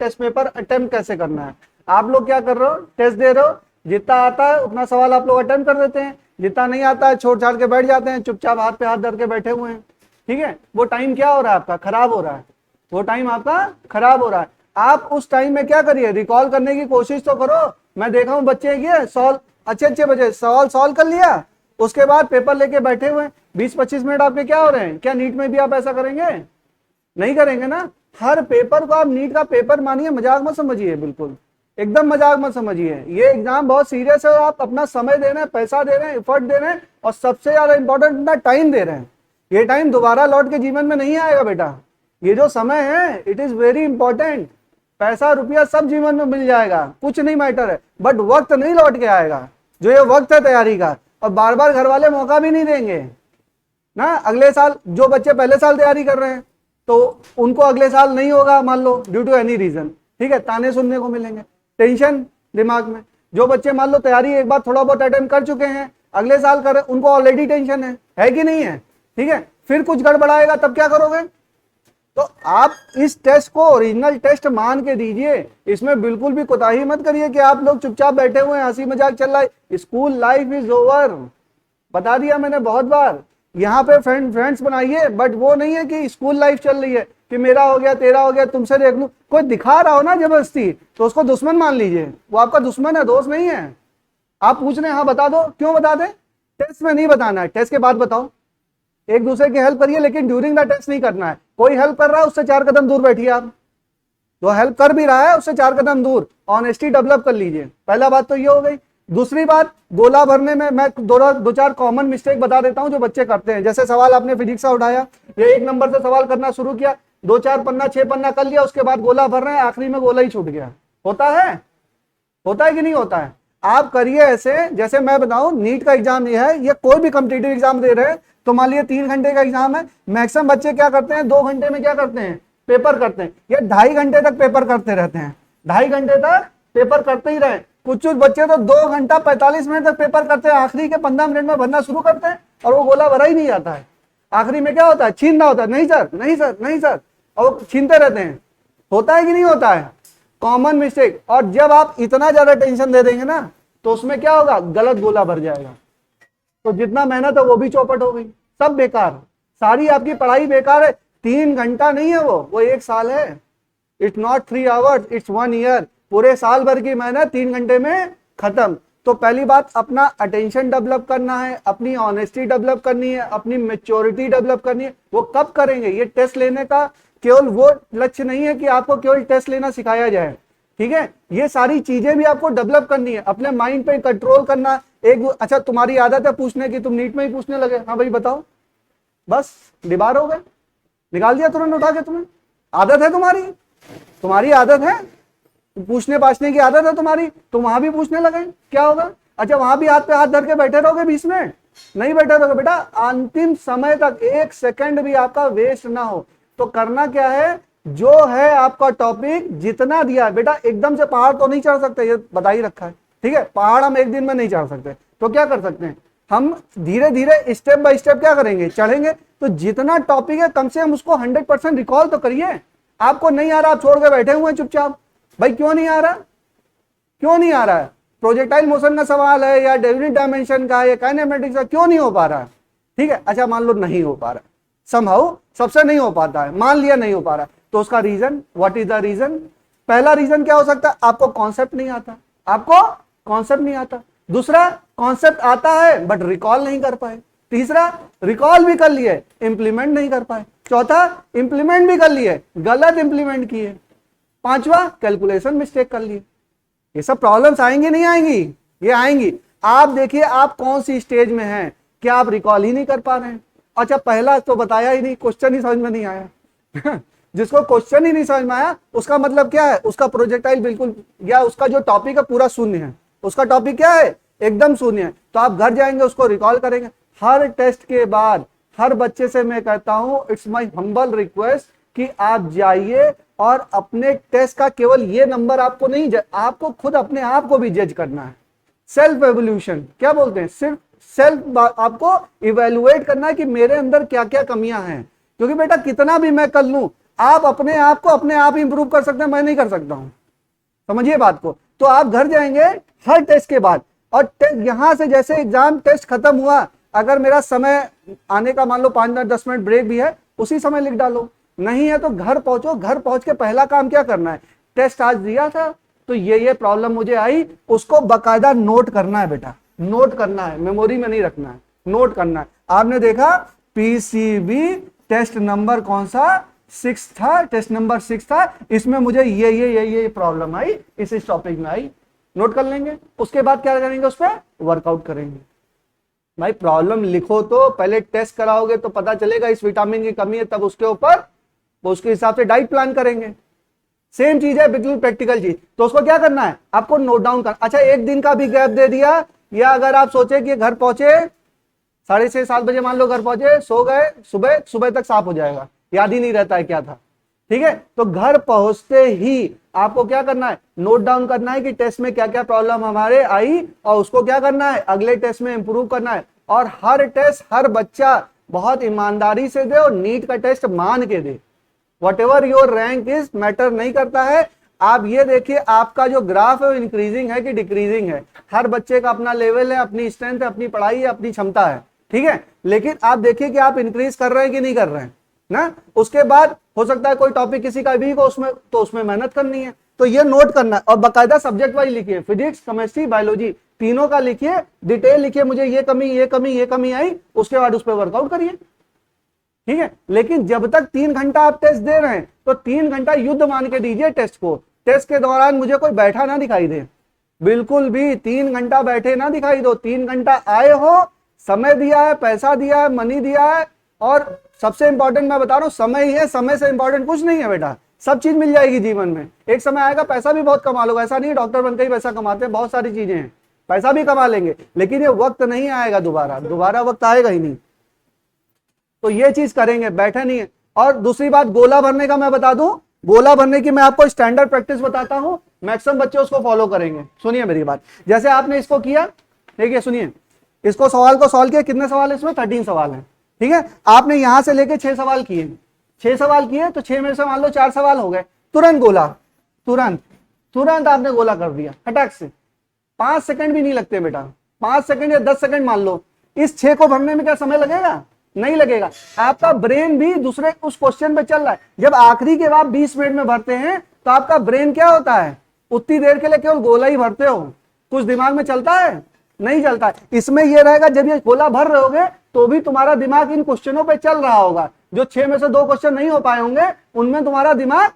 Test paper attempt कैसे करना है। आप लोग क्या कर रहे हो, टेस्ट दे रहे हो, जितना आता है उतना सवाल आप लोग अटेम्प्ट कर देते हैं, जितना नहीं आता है छोड़ छाड़ के बैठ जाते हैं, चुपचाप हाथ पे हाथ धर के बैठे हुए हैं। ठीक है, वो टाइम क्या हो रहा है आपका, खराब हो रहा है, वो टाइम आपका खराब हो रहा है। आप उस टाइम में क्या करिए, रिकॉल करने की कोशिश तो करो। मैं देखा हूं बच्चे ये सॉल्व अच्छे बच्चे सवाल सॉल्व कर लिया, उसके बाद पेपर लेके बैठे हुए 20-25 मिनट आपके क्या हो रहे हैं। क्या नीट में भी आप ऐसा करेंगे, नहीं करेंगे ना। हर पेपर को आप नीट का पेपर मानिए, मजाक मत समझिए, बिल्कुल एकदम मजाक मत समझिए। ये एग्जाम बहुत सीरियस है, आप अपना समय दे रहे हैं, पैसा दे रहे हैं, एफर्ट दे रहे हैं, और सबसे ज्यादा इंपॉर्टेंट अपना टाइम दे रहे हैं। ये टाइम दोबारा लौट के जीवन में नहीं आएगा बेटा। ये जो समय है इट इज वेरी इंपॉर्टेंट। पैसा रुपया सब जीवन में मिल जाएगा, कुछ नहीं मैटर है, बट वक्त नहीं लौट के आएगा। जो ये वक्त है तैयारी का, और बार बार घर वाले मौका भी नहीं देंगे ना। अगले साल जो बच्चे पहले साल तैयारी कर रहे हैं तो उनको अगले साल नहीं होगा, मान लो ड्यू टू एनी रीजन, ठीक है, ताने सुनने को मिलेंगे, टेंशन दिमाग में। जो बच्चे मान लो तैयारी एक बार थोड़ा बहुत अटेम्प्ट कर चुके हैं, अगले साल कर, उनको ऑलरेडी टेंशन है कि नहीं है। ठीक है, फिर कुछ गड़बड़ाएगा तब क्या करोगे। तो आप इस टेस्ट को ओरिजिनल टेस्ट मान के दीजिए, इसमें बिल्कुल भी कोताही मत करिए कि आप लोग चुपचाप बैठे हुए हैं, हंसी मजाक चल रहा है। स्कूल लाइफ इज ओवर, बता दिया मैंने बहुत बार। यहाँ पे फ्रेंड्स बनाइए, बट वो नहीं है कि स्कूल लाइफ चल रही है कि मेरा हो गया तेरा हो गया तुमसे देख लूं। कोई दिखा रहा हो ना जबरदस्ती तो उसको दुश्मन मान लीजिए, वो आपका दुश्मन है, दोस्त नहीं है। आप पूछ रहे हैं, हाँ बता दो, क्यों बता दे, टेस्ट में नहीं बताना है, टेस्ट के बाद बताओ। एक दूसरे की हेल्प करिए, लेकिन ड्यूरिंग द टेस्ट नहीं करना है। कोई हेल्प कर रहा है उससे 4 कदम दूर बैठिए आप, जो हेल्प कर भी रहा है उससे 4 कदम दूर, ऑनेस्टी डेवलप कर लीजिए। पहला बात तो ये हो गई। दूसरी बात, गोला भरने में मैं दो चार कॉमन मिस्टेक बता देता हूं जो बच्चे करते हैं। जैसे सवाल आपने फिजिक्स का उठाया, ये 1 नंबर से सवाल करना शुरू किया, 2-4 पन्ना 6 पन्ना कर लिया, उसके बाद गोला भर रहे हैं, आखिरी में गोला ही छूट गया। होता है कि नहीं होता है। आप करिए ऐसे, जैसे मैं बताऊं, नीट का एग्जाम ये है, ये कोई भी कॉम्पिटिटिव एग्जाम दे रहे हैं तो मान लिया 3 घंटे का एग्जाम है, मैक्सिमम बच्चे क्या करते हैं 2 घंटे में क्या करते हैं, पेपर करते हैं। ये 2.5 घंटे तक पेपर करते रहते हैं, 2.5 घंटे तक पेपर करते ही रहे। कुछ बच्चे तो 2 घंटा 45 मिनट तक पेपर करते हैं, आखिरी के 15 मिनट में भरना शुरू करते हैं और वो गोला भरा ही नहीं जाता है। आखिरी में क्या होता है, छीनना होता है, नहीं सर नहीं सर नहीं सर, और वो छीनते रहते हैं। होता है कि नहीं होता है, कॉमन मिस्टेक। और जब आप इतना ज्यादा टेंशन दे देंगे ना तो उसमें क्या होगा, गलत गोला भर जाएगा, तो जितना मेहनत है वो भी चौपट हो गई, सब बेकार, सारी आपकी पढ़ाई बेकार है। 3 घंटा नहीं है वो 1 साल है। It's not 3 hours, it's 1 year. पूरे साल भर की मेहनत 3 घंटे में खत्म। तो पहली बात, अपना अटेंशन डेवलप करना है, अपनी ऑनेस्टी डेवलप करनी है, अपनी मैच्योरिटी डेवलप करनी है। वो कब करेंगे, ये टेस्ट लेने का केवल वो लक्ष्य नहीं है कि आपको केवल टेस्ट लेना सिखाया जाए, ठीक है, ये सारी चीजें भी आपको डेवलप करनी है, अपने माइंड पे कंट्रोल करना। अच्छा तुम्हारी आदत है पूछने की, तुम नीट में ही पूछने लगे, हाँ भाई बताओ, बस डिबार हो गए, निकाल दिया तुरंत उठा के। तुम्हें आदत है, तुम्हारी आदत है, पूछने पाछने की आदत है तुम्हारी, तो वहां भी पूछने लगे, क्या होगा। अच्छा वहां भी हाथ पे हाथ धर के बैठे रहोगे 20 मिनट, नहीं बैठे रहोगे बेटा। अंतिम समय तक 1 सेकंड भी आपका वेस्ट ना हो। तो करना क्या है, जो है आपका टॉपिक जितना दिया है बेटा, एकदम से पहाड़ तो नहीं चढ़ सकते, ये बता ही रखा है, ठीक है। पहाड़ हम एक दिन में नहीं चढ़ सकते, तो क्या कर सकते हैं, हम धीरे धीरे स्टेप बाय स्टेप क्या करेंगे, चढ़ेंगे। तो जितना टॉपिक है कम से कम उसको 100% रिकॉल तो करिए। आपको नहीं आ रहा, आप छोड़ के बैठे हुए हैं चुपचाप, भाई क्यों नहीं आ रहा, क्यों नहीं आ रहा है। प्रोजेक्टाइल मोशन का सवाल है या डेफिनिट डायमेंशन का या काइनेमेटिक्स का, क्यों नहीं हो पा रहा है, ठीक है। अच्छा मान लो नहीं हो पा रहा है, समहाउ सबसे नहीं हो पाता है, मान लिया नहीं हो पा रहा है, तो उसका reason, what is the reason. पहला रीजन क्या हो सकता है, आपको कॉन्सेप्ट नहीं आता, आपको कॉन्सेप्ट नहीं आता। दूसरा, कॉन्सेप्ट आता है बट रिकॉल नहीं कर पाए। तीसरा, रिकॉल भी कर लिए, इंप्लीमेंट नहीं कर पाए। चौथा, इंप्लीमेंट भी कर लिए, गलत इंप्लीमेंट किए। पांचवा, कैलकुलेशन मिस्टेक कर लिए। ये सब प्रॉब्लम्स आएंगी नहीं आएंगी, ये आएंगी। आप देखिए आप कौन सी स्टेज में हैं, क्या आप रिकॉल ही नहीं कर पा रहे हैं। अच्छा पहला तो बताया ही नहीं, क्वेश्चन ही समझ में नहीं आया जिसको क्वेश्चन ही नहीं समझ में आया उसका मतलब क्या है, उसका प्रोजेक्टाइल बिल्कुल, या उसका जो टॉपिक है पूरा शून्य है, उसका टॉपिक क्या है, एकदम शून्य है। तो आप घर जाएंगे उसको रिकॉल करेंगे। हर टेस्ट के बाद हर बच्चे से मैं कहता हूं, इट्स माय हम्बल रिक्वेस्ट कि आप जाइए और अपने टेस्ट का केवल ये नंबर आपको नहीं, आपको खुद अपने आप को भी जज करना है। सेल्फ एवोल्यूशन क्या बोलते हैं, सिर्फ सेल्फ आपको इवेल्युएट करना है कि मेरे अंदर क्या क्या कमियां हैं। क्योंकि बेटा कितना भी मैं कर लूं, आप अपने आप को अपने आप इंप्रूव कर सकते हैं, मैं नहीं कर सकता हूं, समझिए बात को। तो आप घर जाएंगे हर टेस्ट के बाद, और यहां से जैसे एग्जाम टेस्ट खत्म हुआ, अगर मेरा समय आने का मान लो 5-10 मिनट ब्रेक भी है, उसी समय लिख डालो। नहीं है तो घर पहुंचो, घर पहुंच के पहला काम क्या करना है, टेस्ट आज दिया था तो ये प्रॉब्लम मुझे आई, उसको बकायदा नोट करना है बेटा, नोट करना है, मेमोरी में नहीं रखना है, नोट करना है। आपने देखा पीसीबी टेस्ट नंबर कौन सा, 6 था, टेस्ट नंबर 6 था, इसमें मुझे ये प्रॉब्लम आई, इस टॉपिक में आई, नोट कर लेंगे। उसके बाद क्या करेंगे, उस पर वर्कआउट करेंगे। भाई प्रॉब्लम लिखो तो पहले टेस्ट कराओगे तो पता चलेगा इस विटामिन की कमी है, तब उसके ऊपर उसके हिसाब से डाइट प्लान करेंगे। सेम चीज है, बिल्कुल प्रैक्टिकल चीज। तो उसको क्या करना है, आपको नोट डाउन करना। अच्छा, एक दिन का भी गैप दे दिया, या अगर आप सोचे कि घर पहुंचे 6:30-7 बजे, मान लो घर पहुंचे, सो गए, सुबह तक साफ हो जाएगा, याद ही नहीं रहता है क्या था, ठीक है। तो घर पहुंचते ही आपको क्या करना है, नोट डाउन करना है कि टेस्ट में क्या क्या प्रॉब्लम हमारे आई, और उसको क्या करना है, अगले टेस्ट में इंप्रूव करना है। और हर टेस्ट हर बच्चा बहुत ईमानदारी से दे, और नीट का टेस्ट मान के दे। Whatever your rank is matter नहीं करता है। आप ये देखिए आपका जो ग्राफ है वो इंक्रीजिंग है कि डिक्रीजिंग है। हर बच्चे का अपना लेवल है, अपनी स्ट्रेंथ है, अपनी पढ़ाई है, अपनी क्षमता है, ठीक है। लेकिन आप देखिए कि आप इंक्रीज कर रहे हैं कि नहीं कर रहे हैं ना। उसके बाद हो सकता है कोई टॉपिक किसी का वीक हो, उसमें मेहनत करनी है, तो ये नोट करना है। और बाकायदा सब्जेक्ट वाइज लिखिए, फिजिक्स, केमिस्ट्री, बायोलॉजी, तीनों का लिखिए, डिटेल लिखिए, मुझे ये कमी आई, उसके बाद उस पर वर्कआउट करिए, ठीक है। लेकिन जब तक 3 घंटा आप टेस्ट दे रहे हैं तो 3 घंटा युद्ध मान के दीजिए टेस्ट को। टेस्ट के दौरान मुझे कोई बैठा ना दिखाई दे, बिल्कुल भी 3 घंटा बैठे ना दिखाई दो। 3 घंटा आए हो, समय दिया है, पैसा दिया है, मनी दिया है, और सबसे इंपॉर्टेंट मैं बता रहा हूं, समय ही है, समय से इंपॉर्टेंट कुछ नहीं है बेटा। सब चीज मिल जाएगी जीवन में, एक समय आएगा पैसा भी बहुत कमा लोगे, ऐसा नहीं है डॉक्टर बनकर ही पैसा कमाते हैं, बहुत सारी चीजें हैं, पैसा भी कमा लेंगे, लेकिन ये वक्त नहीं आएगा, दोबारा वक्त आएगा ही नहीं। तो ये चीज करेंगे, बैठे नहीं है। और दूसरी बात, गोला भरने का मैं बता दूं, गोला भरने की मैं आपको स्टैंडर्ड प्रैक्टिस बताता हूं, मैक्सिमम बच्चे उसको फॉलो करेंगे। सुनिए मेरी बात, जैसे आपने इसको किया, ठीक है, सुनिए, इसको सवाल को सॉल्व किया, कितने सवाल है इसमें, 13 सवाल है, ठीक है। आपने यहां से लेके 6 सवाल किए, 6 सवाल किए, तो 6 में से मान लो 4 सवाल हो गए, तुरंत गोला, तुरंत आपने गोला कर दिया फटाक से। 5 सेकंड भी नहीं लगते बेटा, 5 सेकंड या 10 सेकंड मान लो। इस 6 को भरने में क्या समय लगेगा, नहीं लगेगा। आपका ब्रेन भी दूसरे उस क्वेश्चन पे चल रहा है। जब आखिरी के बाद 20 मिनट में भरते हैं तो आपका ब्रेन क्या होता है, उतनी देर के लिए केवल गोला ही भरते हो, कुछ दिमाग में चलता है, नहीं चलता है। इसमें यह रहेगा, जब ये गोला भर रहे होगे तो भी तुम्हारा दिमाग इन क्वेश्चनों पे चल रहा होगा। जो 6 में से 2 क्वेश्चन नहीं हो पाए होंगे, उनमें तुम्हारा दिमाग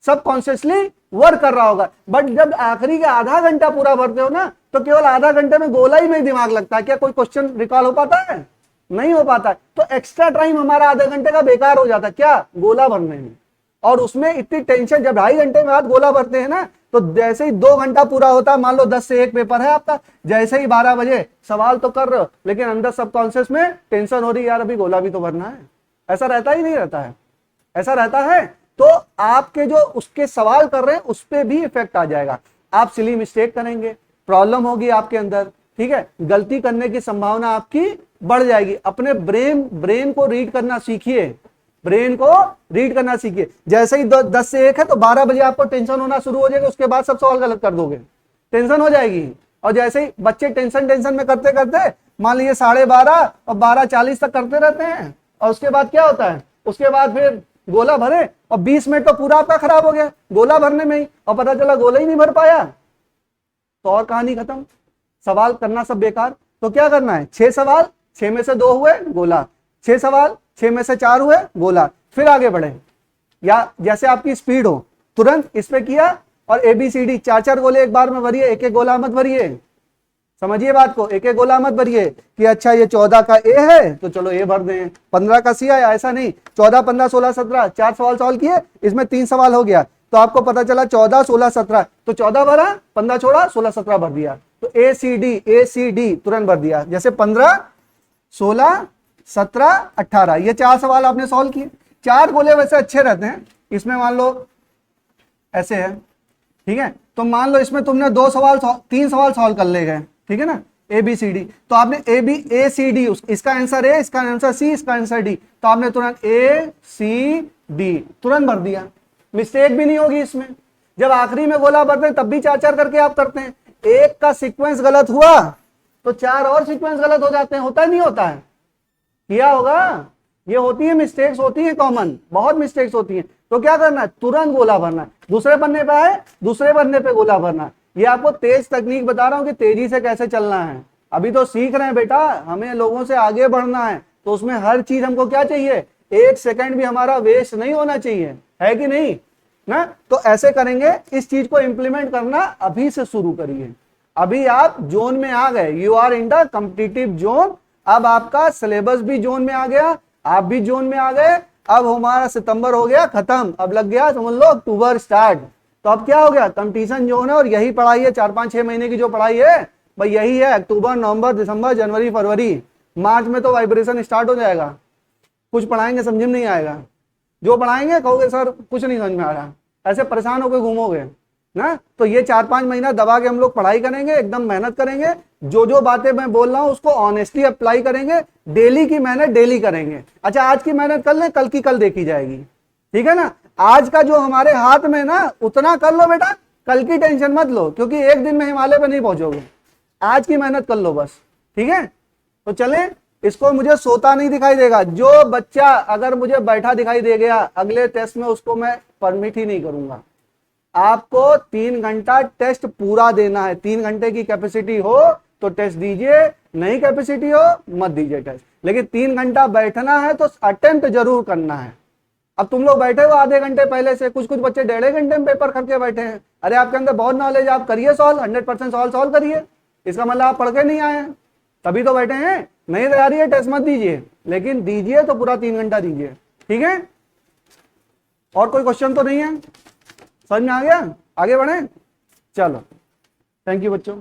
सबकॉन्शियसली वर्क कर रहा होगा। बट जब आखिरी के आधा घंटा पूरा भरते हो ना, तो केवल आधा घंटे में गोला ही में दिमाग लगता है। क्या कोई क्वेश्चन रिकॉल हो पाता है, नहीं हो पाता है। तो एक्स्ट्रा टाइम हमारा आधे घंटे का बेकार हो जाता है, क्या, गोला भरने में। और उसमें इतनी टेंशन, जब 2.5 घंटे में बाद गोला भरते हैं ना, तो जैसे ही 2 घंटा पूरा होता है, मान लो 10 से 1 पेपर है आपका, जैसे ही 12 बजे सवाल तो कर रहे हो, लेकिन अंदर सबकॉन्शियस में टेंशन हो रही, यार अभी गोला भी तो भरना है। ऐसा रहता ही नहीं रहता है, ऐसा रहता है। तो आपके जो उसके सवाल कर रहे हैं उस पर भी इफेक्ट आ जाएगा। आप सिली मिस्टेक करेंगे, प्रॉब्लम होगी आपके अंदर, ठीक है, गलती करने की संभावना आपकी बढ़ जाएगी। अपने ब्रेन को रीड करना सीखिए, ब्रेन को रीड करना सीखिए। जैसे ही 10 से 1 है तो 12 बजे आपको टेंशन होना शुरू हो जाएगा, उसके बाद सब सवाल गलत कर दोगे, टेंशन हो जाएगी। और जैसे ही बच्चे टेंशन में करते करते मान लीजिए 12:30 और 12:40 तक करते रहते हैं, और उसके बाद क्या होता है, उसके बाद फिर गोला भरे और 20 मिनट तो पूरा आपका खराब हो गया गोला भरने में ही, और पता चला गोला ही नहीं भर पाया, तो और कहानी खत्म, सवाल करना सब बेकार। तो क्या करना है, 6 सवाल, 6 में से 2 हुए गोला, 6 सवाल, 6 में से 4 हुए गोला, फिर आगे बढ़े। या जैसे आपकी स्पीड हो, तुरंत इस पे किया और ABCD 4-4 गोले एक बार में भरिए, एक गोला मत भरिए, समझिए बात को, एक गोला मत भरिए कि अच्छा ये 14 का A है तो चलो A भर दें, 15 का C है, ऐसा नहीं। 14, 15, 16, 17 4 सवाल सॉल्व किए, इसमें 3 सवाल हो गया, तो आपको पता चला 14, 16, 17, तो 14 भरा, 15 छोड़ा, 16, 17 भर दिया, तो ACD तुरंत भर दिया। जैसे 15, 16, 17, 18 ये 4 सवाल आपने सॉल्व किए। 4 गोले वैसे अच्छे रहते हैं, इसमें मान लो ऐसे है, ठीक है, तो मान लो इसमें तुमने 3 सवाल सॉल्व कर ले गए, ठीक है ना, ABCD, तो आपने ABACD, इसका आंसर A, इसका आंसर C, इसका आंसर D, तो आपने तुरंत ACD तुरंत भर दिया, मिस्टेक भी नहीं होगी इसमें। जब आखिरी में गोला भरते हैं तब भी 4-4 करके आप करते हैं, एक का सीक्वेंस गलत हुआ तो 4 और सीक्वेंस गलत हो जाते हैं, होता है नहीं होता है, किया होगा, ये होती है, मिस्टेक्स होती है कॉमन, बहुत मिस्टेक्स होती हैं। तो क्या करना है, तुरंत गोला भरना है, दूसरे पन्ने पे आए दूसरे पन्ने पे गोला भरना है। ये आपको तेज तकनीक बता रहा हूं कि तेजी से कैसे चलना है, अभी तो सीख रहे हैं बेटा, हमें लोगों से आगे बढ़ना है, तो उसमें हर चीज हमको क्या चाहिए, 1 सेकंड भी हमारा वेस्ट नहीं होना चाहिए, है कि नहीं ना। तो ऐसे करेंगे, इस चीज को इंप्लीमेंट करना अभी से शुरू करिए। अभी आप जोन में आ गए, you are in the competitive zone, अब आपका सिलेबस भी जोन में आ गया, आप भी जोन में आ गए। अब हमारा सितंबर हो गया खत्म, अब लग गया समझ लो अक्टूबर स्टार्ट, तो अब क्या हो गया, कंपटीशन जोन है, और यही पढ़ाई है 4-5-6 महीने की जो पढ़ाई है भाई, यही है अक्टूबर, नवंबर, दिसंबर, जनवरी, फरवरी, मार्च में तो वाइब्रेशन स्टार्ट हो जाएगा। कुछ पढ़ाएंगे समझ में नहीं आएगा, जो पढ़ाएंगे कहोगे सर कुछ नहीं समझ में आ रहा, ऐसे परेशान होकर घूमोगे ना। तो ये 4-5 महीना दबा के हम लोग पढ़ाई करेंगे, एकदम मेहनत करेंगे, जो जो बातें मैं बोल रहा हूं उसको ऑनेस्टली अप्लाई करेंगे, डेली की मेहनत डेली करेंगे। अच्छा आज की मेहनत कर लें, कल की कल देखी जाएगी, ठीक है ना। आज का जो हमारे हाथ में ना उतना कर लो बेटा, कल की टेंशन मत लो, क्योंकि एक दिन में हिमालय पे नहीं पहुंचोगे, आज की मेहनत कर लो बस, ठीक है। तो चले, इसको मुझे सोता नहीं दिखाई देगा, जो बच्चा अगर मुझे बैठा दिखाई दे गया अगले टेस्ट में उसको मैं परमिट ही नहीं करूंगा। आपको 3 घंटा टेस्ट पूरा देना है, 3 घंटे की कैपेसिटी हो तो टेस्ट दीजिए, नहीं कैपेसिटी हो मत दीजिए टेस्ट, लेकिन 3 घंटा बैठना है तो अटेम्प्ट जरूर करना है। अब तुम लोग बैठे हो आधे घंटे पहले से, कुछ कुछ बच्चे 1.5 घंटे में पेपर करके बैठे हैं, अरे आपके अंदर बहुत नॉलेज, आप करिए सॉल्व, 100% सॉल्व करिए, इसका मतलब आप पढ़ के नहीं आए हैं, तभी तो बैठे हैं। नहीं तैयारी है टेस्ट मत दीजिए, लेकिन दीजिए तो पूरा 3 घंटा दीजिए, ठीक है। और कोई क्वेश्चन तो नहीं है, समझ में आ गया, आगे बढ़े, चलो, थैंक यू बच्चों।